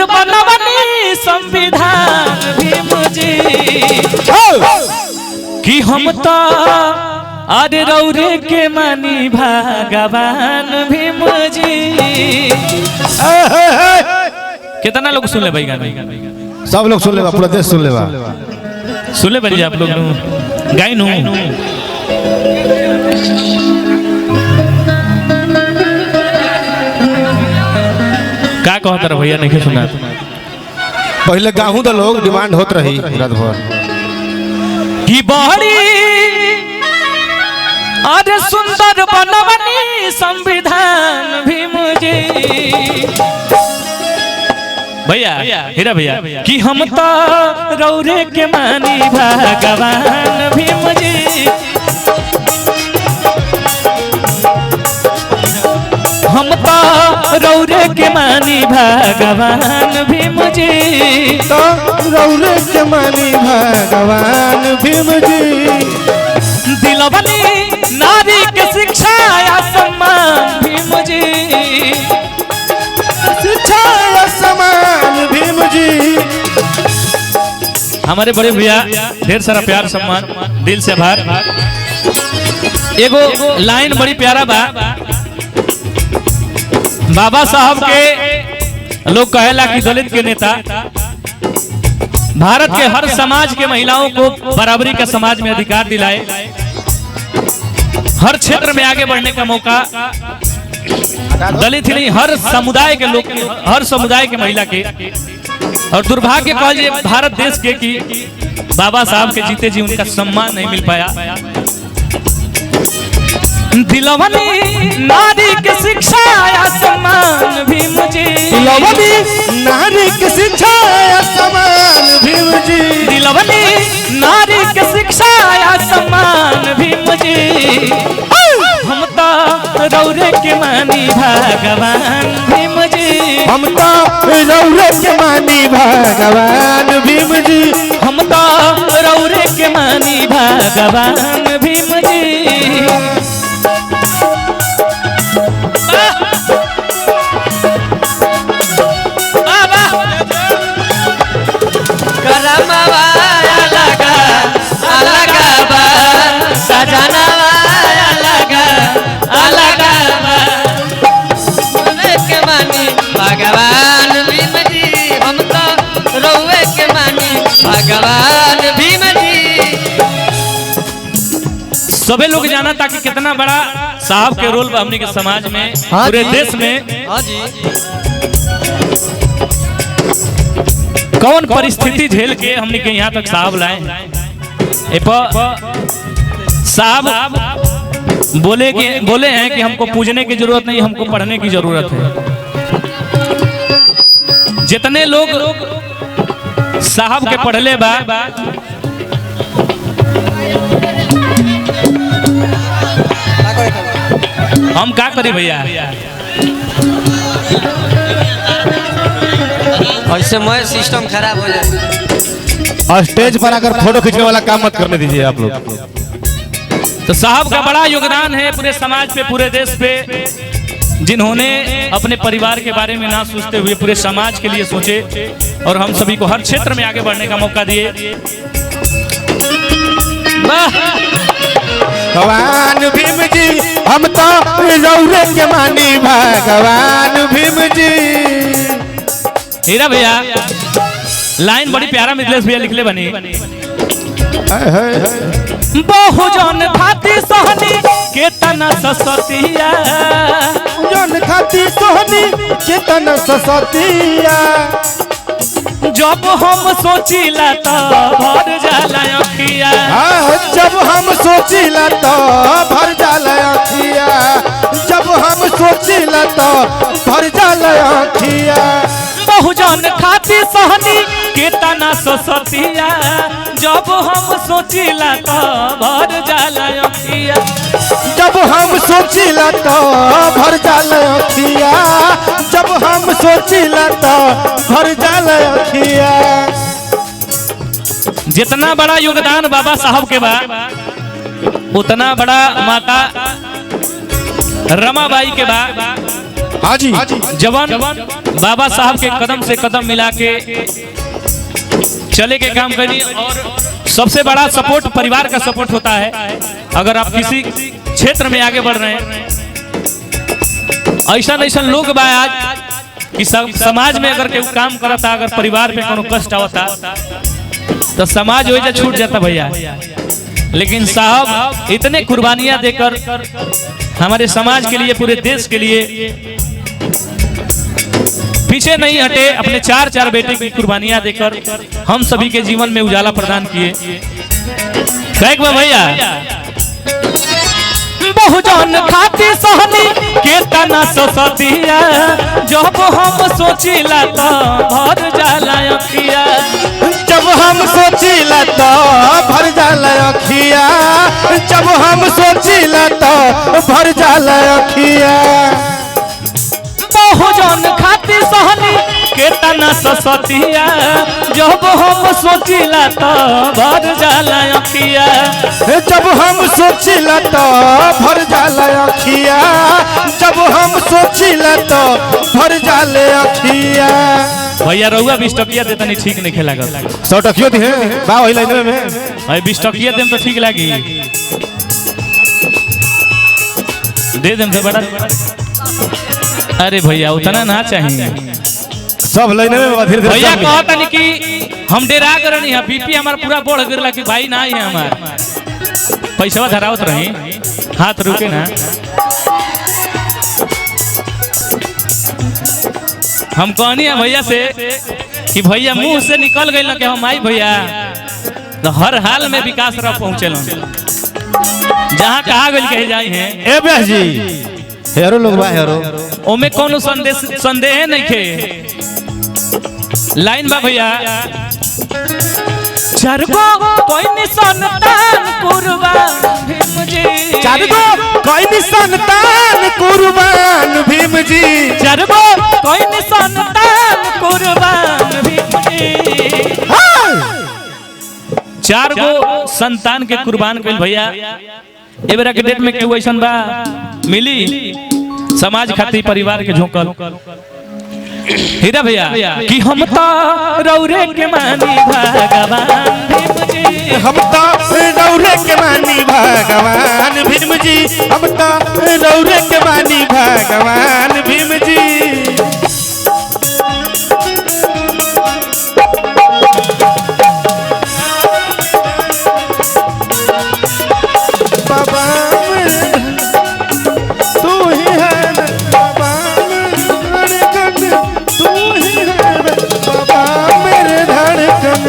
सुंदर बनवनी संविधान भीम जी कि हम तो अरे रौरे के मानी भगवान भीम जी। कितना लोग सुन ले भाई गाना? सब लोग सुन ले, पूरा देश सुन ले। सुन ले भाई आप लोग गाई नू का कहता रहा भैया नहीं सुना? पहले गाँव तो लोग डिमांड होत रही रात भर की बड़ी अरे सुंदर बनवनी संविधान भीम जी। भैया हीरा भैया कि हम तो रौरे के मानी भगवान भीम जी। हम तो रौरे के मानी भगवान भीम जी। तो रौरे के मानी भगवान भीम जी। दिलवनी नारी के शिक्षा या सम्मान भीम जी। शिक्षा या सम्मान भीम जी। हमारे बड़े भैया ढेर सारा प्यार सम्मान दिल से आभार। एगो लाइन बड़ी प्यारा बा। बाबा साहब के लोग कहेला कि दलित के नेता भारत के हर समाज के महिलाओं को बराबरी का समाज में अधिकार दिलाए, हर क्षेत्र में आगे बढ़ने का मौका दलित ही नहीं हर समुदाय के लोग, हर समुदाय के महिला के। और दुर्भाग्य कह जाए भारत देश के कि बाबा साहब के जीते जी उनका सम्मान नहीं मिल पाया। दिलवनी नारी की शिक्षा या सम्मान भीम जी। दिलवनी नारी की शिक्षा या सम्मान भीम जी। दिलवनी नारी की शिक्षा या सम्मान भीम जी। हम तो रौरे के मानी भगवान भीम जी। हम तो रौरे के मानी भगवान भीम जी। हम तो रौरे के मानी भगवान भीम जी। भगवान भीम जी। हम तो रौवे के मानी भगवान भीम जी। सबे लोग जाना था कि कितना बड़ा साहब के रोल हमने के समाज में पूरे देश में कौन परिस्थिति झेल के हमने के यहाँ तक साहब लाए। साहब बोले हैं कि हमको पूजने की जरूरत नहीं, हमको पढ़ने की जरूरत है। जितने लोग साहब के पढ़ले बा हम का करी भैया? ऐसे मैं सिस्टम खराब हो जाए। और स्टेज पर आकर फोटो खींचने वाला काम मत करने दीजिए आप लोग। तो साहब का बड़ा योगदान है पूरे समाज पे, पूरे देश पे, जिन्होंने अपने परिवार के बारे में ना सोचते हुए पूरे समाज के लिए सोचे और हम सभी को हर क्षेत्र में आगे बढ़ने का मौका दिए। भगवान भीम जी। हम तो रौरे के मानी भगवान भीम जी। हीरा भैया लाइन बड़ी प्यारा मिथिलेश भैया लिखले बनी। बहुजन खाती सहनी केतना ससतिया। जन खाती सोहनी केतना ससतिया। जब हम सोचिला तो भर जाला अखिया। जब हम सोचिला तो भर जाला अखिया। जब हम सोचिला तो भर जाला अखिया। बहुजन खाती सहनी केतना ससतिया। जब हम सोचिला तो भर जाला अखिया। जब हम सोचिला तो भर जाला अखिया। जब हम सोचिला तो भर जाला अखिया। जितना बड़ा योगदान बाबा साहब के बा उतना बड़ा माता रमाबाई के बा। हाँ जी जवान बाबा साहब के कदम से कदम मिला के चले के काम करी। और सबसे बड़ा सपोर्ट परिवार का सपोर्ट होता है। अगर आप किसी क्षेत्र में आगे बढ़ रहे हैं, ऐसा ऐसा लोग बा आज कि समाज में अगर कोई काम करता, अगर परिवार पे कोनो कष्ट आवता तो समाज वही छूट जाता भैया। लेकिन साहब इतने कुर्बानियां देकर हमारे समाज के लिए, पूरे देश के लिए पीछे नहीं हटे। अपने चार बेटे की कुर्बानियां देकर हम सभी के जीवन में उजाला प्रदान किए। भैया बहुजन खाती सहनी के तना ससतिया, जब हम सोचिला तो भर जाला अखिया। जब हम सोचिला तो भर जाला अखिया, जब हम सोचिला तो भर जाला अखिया। बहुजन खाती सहनी के तना ससतिया, जब हम सोचिला तो भर जाला अखिया। जब हम सोचिला तो भर जाला अखिया, जब हम सोचिला तो भर जाले अखिया। भैया रहुआ 20 टकिया देता नहीं ठीक नहीं खेला 100 टकियो दी है बा वही लाइन में भाई 20 टकिया देम तो ठीक लागी। दे देम से बड़ा। अरे भैया उतना ना चाहिए, सब लाइन में धीरे भैया कहता नहीं कि हम डेरा कर नहीं है। बीपी हमारा पूरा बढ़ गिरला कि भाई ना ही है हमार पैसा धरावत रही। हाथ रुके ना, हम कहनी है भैया से कि भैया मुंह से निकल गई ना कि हम आई भैया तो हर हाल में विकास रह पहुंचे जहाँ कहा गई कहे जाए हैं। ए ब्यास जी हेरो लोग बा हेरो ओमे कोनो संदेह नहीं खे। लाइन बा भैया चारगो कोई निसंतान कुर्बान भीम जी, चारगो कोई निसंतान कुर्बान भीम जी, चारगो कोई निसंतान कुर्बान भीम जी। चारगो संतान के कुर्बान कइल भैया। ए बेरा के डेट में केहू ऐसन बा मिली समाज खातिर परिवार के झोंकल। हीरा भैया कि हम तो रौरे के मानी भगवान भीम जी, हम तो रौरे के मानी भगवान भीम जी, हम तो रौरे के मानी भगवान भीम जी। बाबा तू ही है बाबा धड़कन, तू ही है बाबा मेरे धड़कन।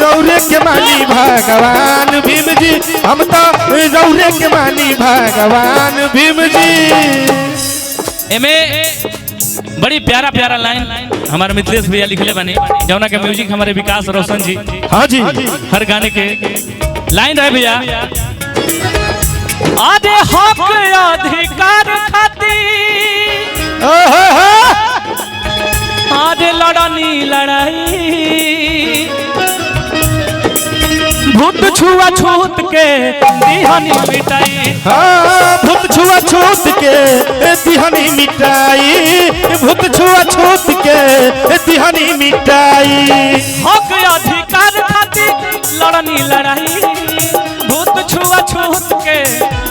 रौरे के मानी भगवान भीम जी, हम तो रौरे के मानी भगवान भीम जी। एमे बड़ी प्यारा प्यारा लाइन हमारे मिथिलेश भैया लिखले बने, जौना के म्यूजिक हमारे विकास रोशन जी। हाँ जी हर गाने के लाइन रहे भैया। आधे हक अधिकार खातिर आधे लड़नी लड़ाई, भूत छुआ छूत के दिहनी मिटाई। हाँ भूत छुआ छूत के दिहनी मिटाई, भूत छुआ छूत के दिहनी मिटाई। हक अधिकार खातिर लड़नी लड़ाई, भूत छुआ छूत के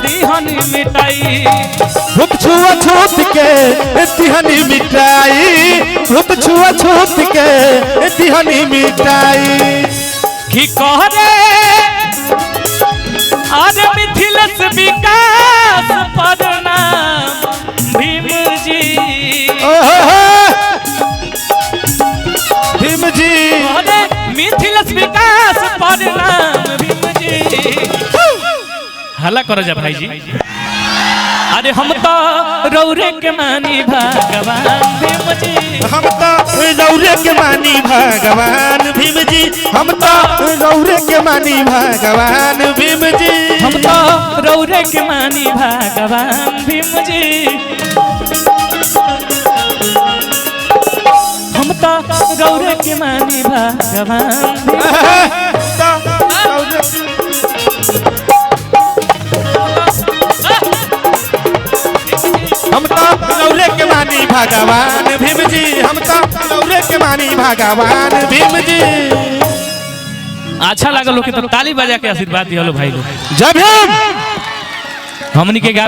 दिहनी मिटाई। भूत छुआ छूत के दिहनी मिटाई, भूत छुआ छूत के दिहनी मिटाई। की कह रे आज मिथिलेश विकास प्रणाम भीम जी, भीम जी अरे मिथिलेश विकास प्रणाम भीम जी। हल्ला करो जा भाई जी। अरे हम तो रौरे के मानी भगवान भीम जी, हम तो रौरे के मानी भगवान भीम जी, हम तो रौरे के मानी भगवान भीम जी, हम तो रौरे के मानी भगवान भीम जी, हम तो रौरे के मानी भगवान भीम जी। भगवान भीम जी हम तो रौरे के मानी भगवान भीम जी। अच्छा लगा लोग के तो ताली बजा के आशीर्वाद दिया लो भाई लोग। जब हम हमनी के